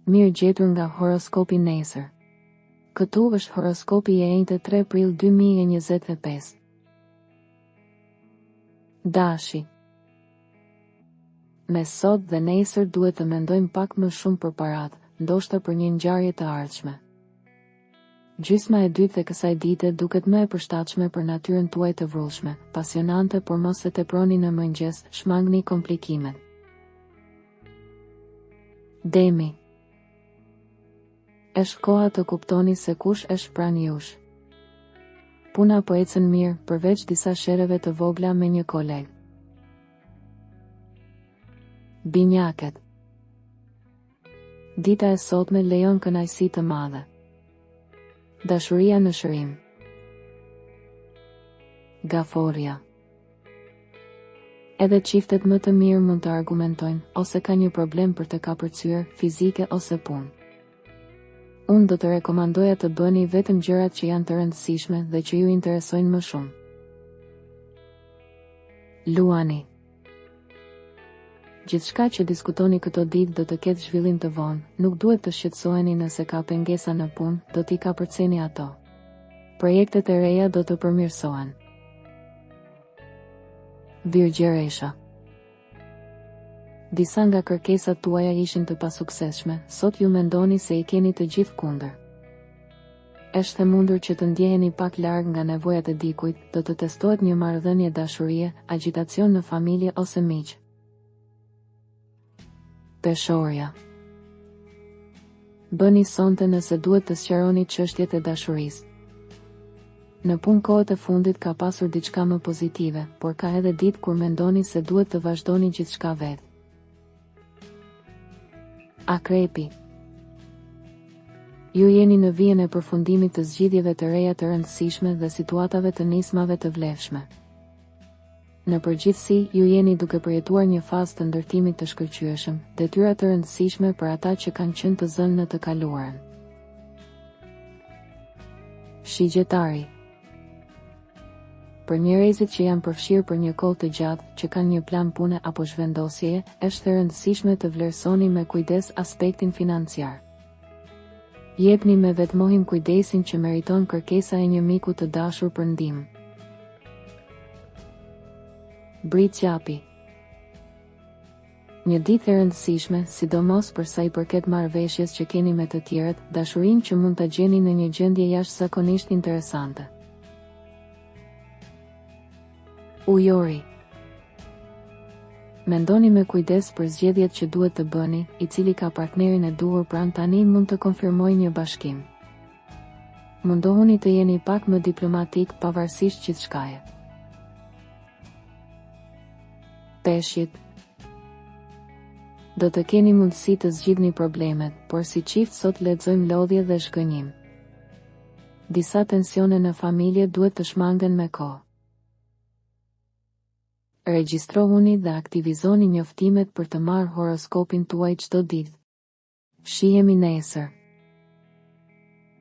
Mirë gjetur nga horoskopi nesër. Këtu është horoskopi e enjtë 3 prill 2025. Dashi. Me sot dhe nesër duhet të mendojmë pak më shumë për paratë, ndoshta për një ngjarje të ardhshme. Gjysma e dytë e kësaj dite duket më e përshtatshme për natyrën tuaj të vrullshme, pasionante, por mos e teproni në mëngjes, shmangni komplikimet. Demi. Është koha të kuptoni se kush është pranë jush. Puna po ecën mirë, përveç disa shereve të vogla me një koleg. Binjakët. Dita e sotme lejon kënaqësi të madhe. Dashuria në shërim. Gaforja. Edhe çiftet më të mirë mund të argumentojnë, ose ka një problem për të kapërcyer, fizike ose punë. Unë do të rekomandoja të bëni vetëm gjërat që janë të rëndësishme dhe që ju interesojnë më shumë. Luani. Gjithçka që diskutoni këto ditë do të ketë zhvillim të vonë, nuk duhet të shqetësoheni nëse ka pengesa në punë, do t'i kapërceni ato. Projektet e reja do të përmirësohen. Virgjëresha. Disa nga kërkesat tuaja ishin të pasuksesshme, sot ju mendoni se i keni të gjithë kundër. Është e mundur që të ndjeheni pak larg nga nevojat e dikujt, do të testohet një marrëdhënie dashurie, agjitacion në familje ose miq. Peshorja. Bëni sonte nëse duhet të sqaroni çështjet e dashurisë. Në punë kohët e fundit ka pasur diçka më pozitive, por ka edhe ditë kur mendoni se duhet të vazhdoni gjithçka vetë. Akrepi. Ju jeni në vijën e përfundimit të zgjidhjeve të reja të rëndësishme dhe situatave të nismave të vlefshme. Në përgjithësi, ju jeni duke përjetuar një fazë të ndërtimit të shkëlqyeshëm, detyra të rëndësishme për ata që kanë qenë të zënë në të kaluarën. Shigjetari. Për njerëzit që janë përfshirë për një kohë të gjatë, që kanë një plan pune apo zhvendosjeje, është e rëndësishme të vlerësoni me kujdes aspektin financiar. Jepni me vetmohim kujdesin që meriton kërkesa e një miku të dashur për ndihmë. Britsjapi. Një ditë e rëndësishme, sidomos për sa i përket marrëveshjes që keni me të tjerët, dashurinë që mund ta gjeni në një gjendje jashtëzakonisht interesante. Ujori. Mendoni me kujdes për zgjedhjet që duhet të bëni, i cili ka partnerin e duhur pranë tani mund të konfirmojë një bashkim. Mundohuni të jeni pak më diplomatik pavarësisht gjithçkaje. Peshqit. Do të keni mundësi të zgjidhni problemet, por si çift sot lexojmë lodhje dhe shgënjim. Disa tensione në familje duhet të shmangen me kohë. Regjistrohuni dhe aktivizoni njoftimet për të marrë horoskopin tuaj çdo ditë. Shihemi nesër.